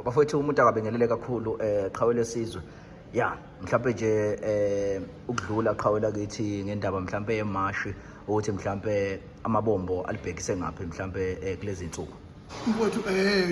bafowethu umuntu akabengelele kakhulu qhawe lesizwe ya mhlawumbe nje ukudlula qhawe lakithi ngendaba mhlawumbe yemashi ukuthi mhlawumbe amabombo alibhekise ngaphi mhlawumbe kulezi insuku mfowethu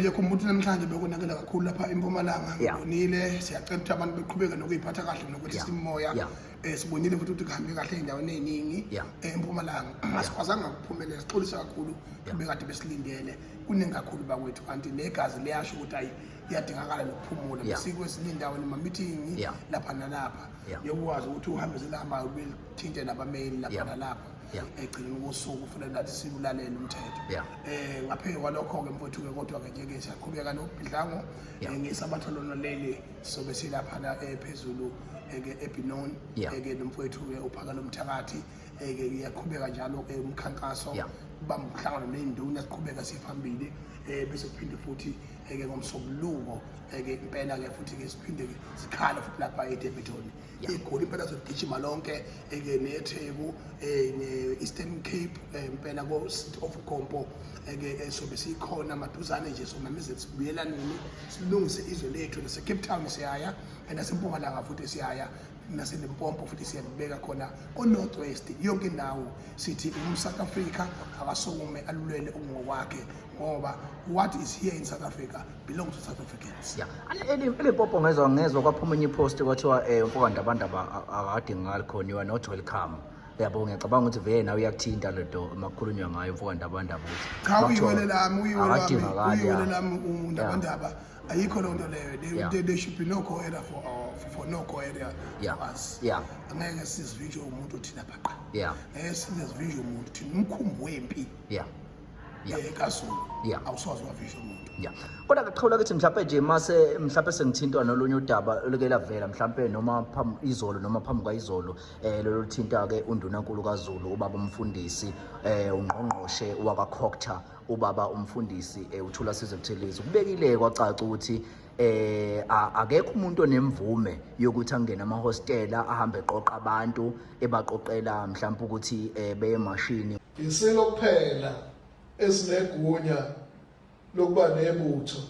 yakhumbula namhlanje bekonakela kakhulu lapha eMpumalanga ngibonile siyacela ukuthi abantu beqhubeke nokuyiphatha kahle nokuthi simoya sibonile futhi ukuthi kuhambe kahle endaweni eziningi eMpumalanga asikwazanga ukuphumelela sixolisa kakhulu bekade besilindele kuningi kakhulu bakwethu kanti negazi liyasho ukuthi ayi iyadingakala nokuphumula besikwezinye indawo noma meeting lapha nalapha yokwazi ukuthi uhambe zelama ubethinte nabameli lapha nalapha egcina usuku kufanele nathi sibulalele umthetho ngaphezulu kwalokho ke mfowethu ke kodwa ke nje siyaqhubeka nobhidlango ngesabatho lona leli sobe silapha la phezulu eBenon ke nomfowethu uphakalo umthakathi ke iyaqhubeka njalo umkhankaso bamhlangano nezinduna siqhubeka siphambili bese kuphinde futhi ke ngomsobuluko ke impela ke futhi ke siphinde sikhala futhi lapha eDurban igoli impela zogijima lonke ke neTheku ne-Eastern Cape impela ko City of Gompo ke sobe sikhona maduzane nje somamize sibuyela nini silungise izwe lethu nase Cape Town siyaya naseMpumalanga futhi siyaya naseLimpopo futhi siyabeka khona ko-North West yonke indawo sithi uMsouth Africa akasokume alulele ngokwakhe ngoba what is here in South Africa belongs to South Africans. eLimpopo ngezwa kwaphuma enye ipost kwathiwa Mfokandabandaba akadingakali khona you are not welcome. Yabo ngiyacabanga ukuthi vele nawe uyakuthinta lento makhulunywa ngayo Mfokandabandaba ukuthi cha uyiwele lami uNdabandaba ayikho lonto leyo there should be no co area for no co area for us angeke sizivinje umuntu othina bhaqa sizivinje umuntu thina umkhumbi wempi kaSulu awusoze wavisha umuntu kodwa kuqhawula ukuthi mhlawumbe nje mase mhlawumbe sengithintwa nolonye udaba lokela vela mhlawumbe noma izolo noma phambi kwayizolo lelo lithinta ke undunankulu kaZulu ubaba umfundisi ungqongqoshe wakwaCocta ubaba umfundisi uThula Sizwe Buthelezi kubekile kwacaca ukuthi akekho umuntu onemvume yokuthi angene amahostela ahambe eqoqa abantu ebaqoqela mhlawumbe ukuthi beye emashini isilo kuphela esinegunya lokuba nebutho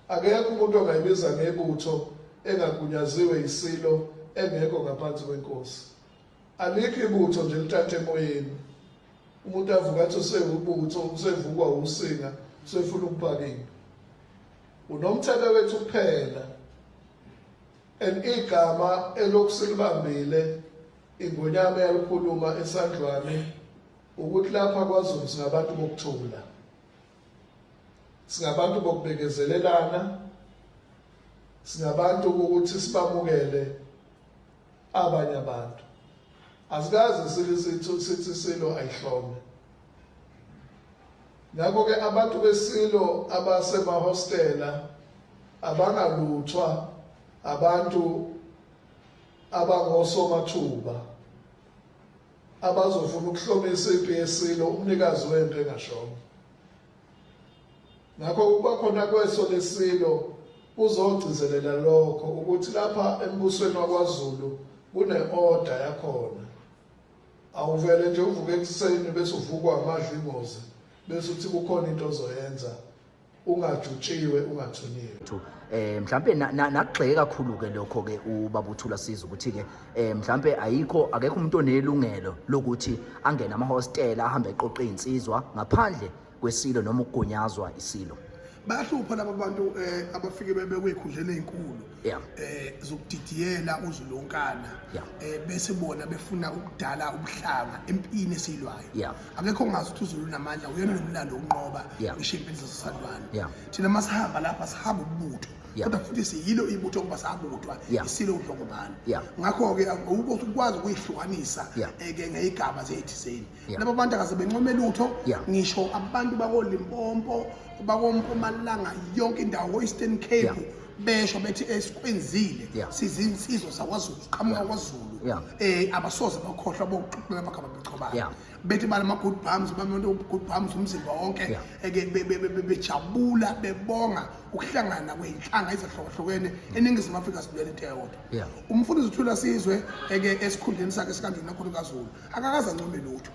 akekho umuntu ongayibiza ngebutho engagunyaziwe isilo engekho ngaphansi kwenkosi alikho ibutho nje lithathe emoyeni umuntu avuka athi usewubutho usevukwa usinga usefuna ukuphakinga unomthetho wethu kuphela igama elokusilibambile ingonyama yalikhuluma esandlwane ukuthi lapha kwaZulu singabantu bokuthula singabantu bokubekezelelana singabantu ukuthi sibamukele abanye abantu asikaze sithi silo ayihlome ngakho ke abantu besilo abasemahostela abangaluthwa abantu abangosomathuba abazofuna ukuhlomisa ipi yesilo umnikazi wento engashongo ngakho kuba khona kweso lesilo uzogcizelela lokho ukuthi lapha embusweni wakwaZulu kune-order yakhona awuvele nje uvuke ekuseni bese uvukwa amadla ingozi bese uthi kukhona into ozoyenza ungajutshiwe ungathunyiwe mhlambe nakugxeke kakhulu ke lokho ke ubaba uThula Sizwe ukuthi ke mhlambe akekho umuntu onelungelo lokuthi angene amahostela ahambe eqoqa izinsizwa ngaphandle kwesilo noma ukugunyazwa isilo bayahlupha laba bantu abafike bebekwey'khundleni ey'nkulu zokudidiyela uzulunkana bese bona befuna ukudala ubuhlanga empini esiyilwayo akekho ongazi ukuthi uZulu unamandla uyena nomlando wokunqoba ishempini zaseSandwane thina masihamba lapha sihamba ubutho kodwa futhi siyilo ibutho ukuba sabuthwa isilo udlokobani ngakho-ke ukwazi ukuyihlukanisa ke ngey'gaba zethizeni laba bantu akaze bencome lutho ngisho abantu bakoLimpopo bakoMpumalanga yonke indawo ko-Eastern Cape besho bethi esikwenzile sizinsizwa zakwaZulu siqhamuka kwaZulu abasoze bakhohlwa bokuxoxela amagama bechobana bethi balama-good bums good bums umzimba wonke bejabula bebonga ukuhlangana kwey'nhlanga ezahlukahlukene eNingizimu Afrika silwela into eyodwa umfundisi uThula Sizwe esikhundleni sakhe sikandunankulu kaZulu akakaze ancome lutho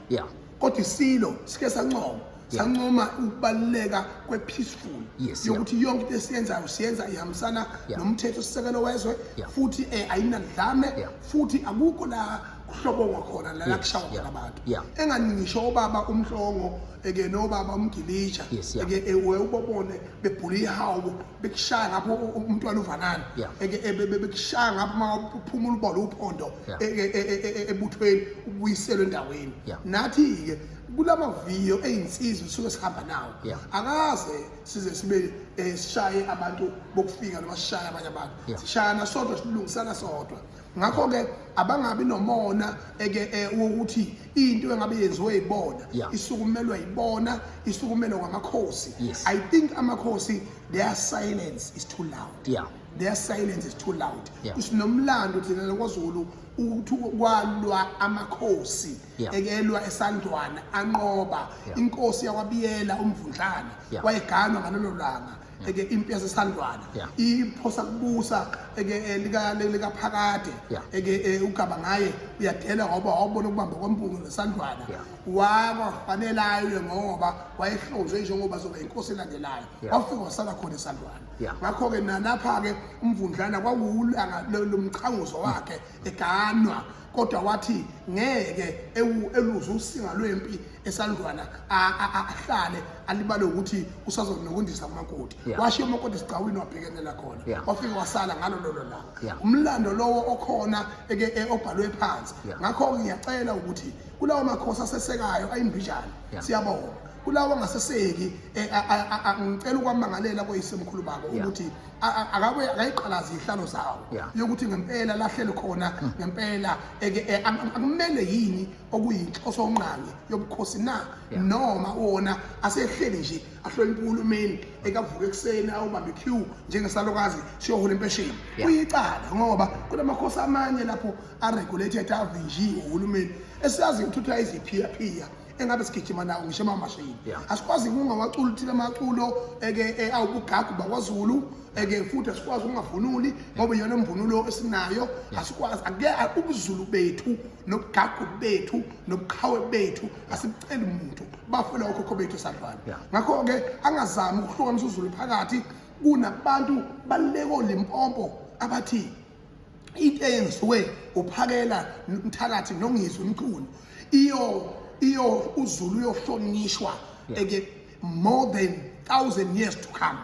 kodwa isilo sike sancoma sancoma ukubaluleka kwe-peaceful Yes, yokuthi yonke into esiyenzayo siyenza ihambisana nomthetho sisekelo wezwe futhi ayinadlame futhi akukho la kuhlobongwa khona la kushawa khona abantu enganisho obaba umhlongo nobaba umgilija ubobone bebhula ihawu bekushaya ngapho umntwana uvanana bekushaya ngapho maphuma ulubolo uphondo ebuthweni ubuyiselwe endaweni nathi-ke kulamaviyo eyinsizwe suke sihamba nawo akaze size sibe sishaye abantu bokufika noma sishaye abanye abantu sishayana sodwa silungisana sodwa ngakho-ke abangabi nomona wokuthi into engabe yenziwe yibona isukumelwa yibona isukumelwa kwamakhosi. I think amakhosi their silence is too loud. Their silence is too loud. Isinomlando thina kwaZulu ukuthi kwalwa amakhosi elwa eSandwana anqoba inkosi yakwabiyela umvundlana wayeganwa ngalelo langa impi yaseSandwana iphosa kubusa lika Phakade ugaba ngaye uyadela ngoba wabona ukubamba kwempungu neSandwana wafanelayo ngoba wayehlonzwe njengoba zoba inkosi elandelayo wafika wasala khona eSandwana. Ngakho-ke nalapha-ke umvundlana kwakuwulanga lomqhanguzo wakhe eganwa kodwa wathi ngeke eluze usinga lwempi eSandwana ahlale alibale ukuthi usazonokundisa umakoti washiya umakoti esigcawini wabhekelela khona wafika wasala ngalo lolo langa umlando lowo okhona obhalwe phansi. Ngakho-ke ngiyacela ukuthi kulawo makhosi asesekayo ayimbijana siyabonga kulawo angaseseki ngicela ukwamangalela koyisemkhulu babo ukuthi akayiqalazi ihlalo zawo yokuthi ngempela lahlele khona ngempela akumele yini okuyinhloso onqangi yobukhosi na noma wona asehleli nje ahlonipha uhulumeni ekavuka ekuseni awubambe queue njengesalokazi siyohola impesheni kuyicala ngoba kunamakhosi amanye lapho aregulated avinjiwe uhulumeni esiyazi ukuthi iziphiya engabe sigijima nawo ngisho amamashini asikwazi ukungawacula thina amaculo awubugagu bakwaZulu futhi asikwazi ukungavunuli ngoba iyona imvunulo esinayo asikwazi ubuZulu bethu nobugagu bethu nobuqhawe bethu asiceli umuntu bafela okhokho bethu eSandwana. Ngakho-ke angazami ukuhlukanisa uZulu phakathi kunabantu baleko Limpopo abathi into eyenziwe uphakela umthakathi nongizwe umculo iyo uZulu uyohlonishwa more than 1,000 years to come.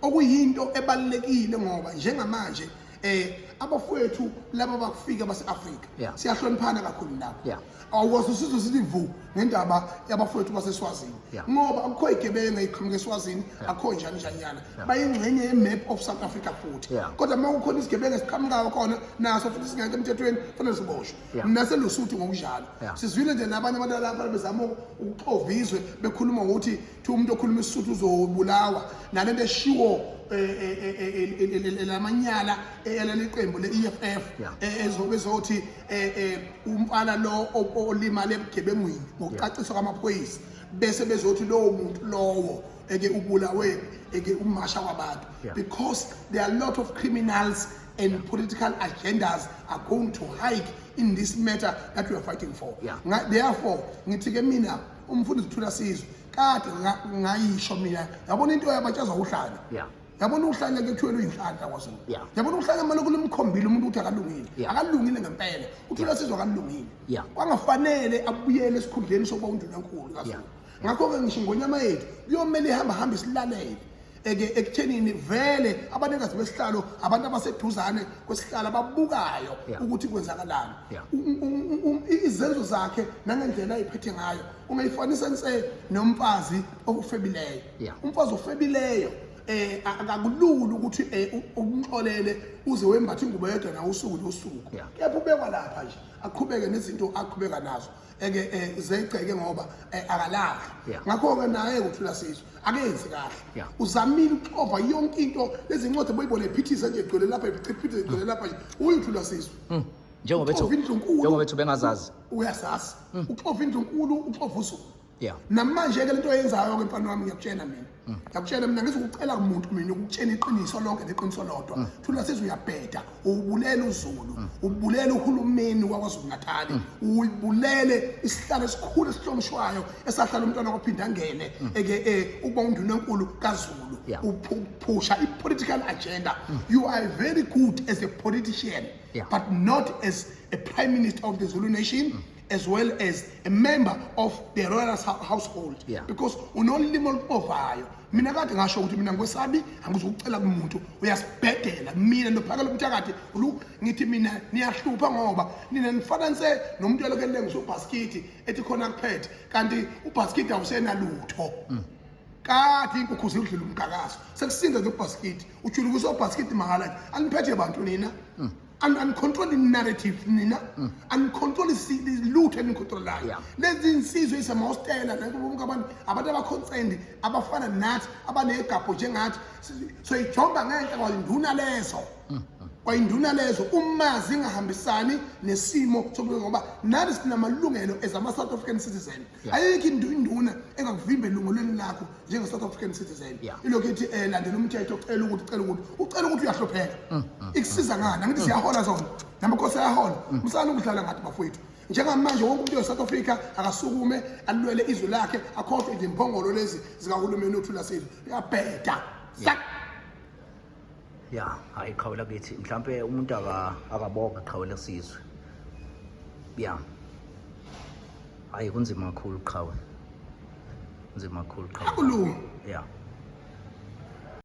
Okuyinto ebalekile ngoba njengamanje abafowethu laba bakufika base-Afrika siyahloniphana kakhulu nabo awukwazi usizwe sithi vu ngendaba yabafowethu baseSwazini ngoba akukho igebenga iqhamuka eSwazini akukho njani bayingxenye ye-map of South Africa futhi kodwa uma kukhona isigebenga esiqhamukayo khona naso futhi singekho emthethweni fanele siboshwe naseLusuthu ngokunjalo sizwile nje nabanye abantu lapha bezama ukuxova izwe bekhuluma ukuthi umuntu okhuluma isiSuthu uzobulawa nalento eshiwo lamanyala elaliqembu le-EFF ezothi umfana lo olimale ebugebengwini ngokucaciswa kwamaphoyisa bese bezothi lowo muntu lowo ubulawe umasha kwabantu because there are a lot of criminals and political agendas are going to hide in this matter that we are fighting for. Therefore ngithi-ke mina umfundisi Thula Sizwe kade ngayisho mina yabona into yabatshazwa uhlanya yabona uhlanya kethwele uyinhlanhla kwaZulu yabona uhlanya malokhu limkhombile umuntu ukuthi akalungile ngempela uThula Sizwe akalungile kwangafanele abuyele esikhundleni sokuba undunankulu kaZulu. Ngakho-ke ngisho ngonyama yethu kuyomele ihamba isilalele ekuthenini vele abanikazi besihlalo abantu abaseduzane kwesihlalo ababukayo ukuthi kwenzakalani izenzo zakhe nangendlela ayiphethe ngayo ungayifanisa nomfazi ofebileyo. Umfazi ofebileyo akakulula ukuthi umxolele uze wembathe ingubo yedwa na usuku nosuku kepha ubekwa lapha nje aqhubeke nezinto aqhubeka nazo zeceke ngoba akalahla. Ngakho-ke naye uThula Sizwe akenzi kahle uzamile ukuxova yonke into lezi ncwadi boyibone ephithisa nje egcwele lapha ephithisa egcwele lapha nje uThula Sizwe njengoba bethu bengazazi uyazazi uxova indlu enkulu uxova uZulu namanje ke lento oyenzayo ke mfana wami ngiyakutshela mina ngizokucela kumuntu mina ukutshela iqiniso lonke neqiniso lodwa thula sizuyabheda ubulela uZulu ubulela uhulumeni wakwaZulu Natal ubulele isihlalo esikhulu esihlonishwayo esahlala umntwana ophinda angene ukuba undunankulu kaZulu uphusha i-political agenda. You are very good as a politician but not as a prime minister of the Zulu nation as well as a member of the royal household because unolimo olupovayo. Mina kade ngasho ukuthi mina ngikwesabi angizokucela kumuntu uyasibhedela mina nophakela umthakathi ngithi mina niyahlupha ngoba nina nifananise nomuntu yalokele ngisubasket ethi khona kuphethe kanti ubasket awusenalutho kade inkukhu zidlula umgagazo sekusinda ngebasket ujulukusa ubasket mahala aniphethe abantu nina uncontrol the narrative nina uncontrol the loot and control layo lezi insizwe isemahostela bonke abantu abaconcerned abafana nathi abanegapho njengathi so ijomba ngeke kwayinduna lezo umazi ingahambisani nesimo sokubeka ngoba nathi sinamalungelo as ama South African citizen ayikho induna engakuvimbe ilungelo lakho njenge South African citizen ilokho ethi landela umthetho ucela ukuthi uyahlopheka ikusiza ngani angithi siyahola zona namakhosi ayahola msana ukudlala ngathi bafowethu njengamanje wonke umuntu weSouth Africa akasukume alwele izwe lakhe akhohlwe izimphongolo lezi zikahulumeni othula sizwe uyabheda hayi qhawela kithi mhlambe umuntu akabonga qhawela sizwe hayi kunzima kakhulu qhawe kunzima kakhulu qhawe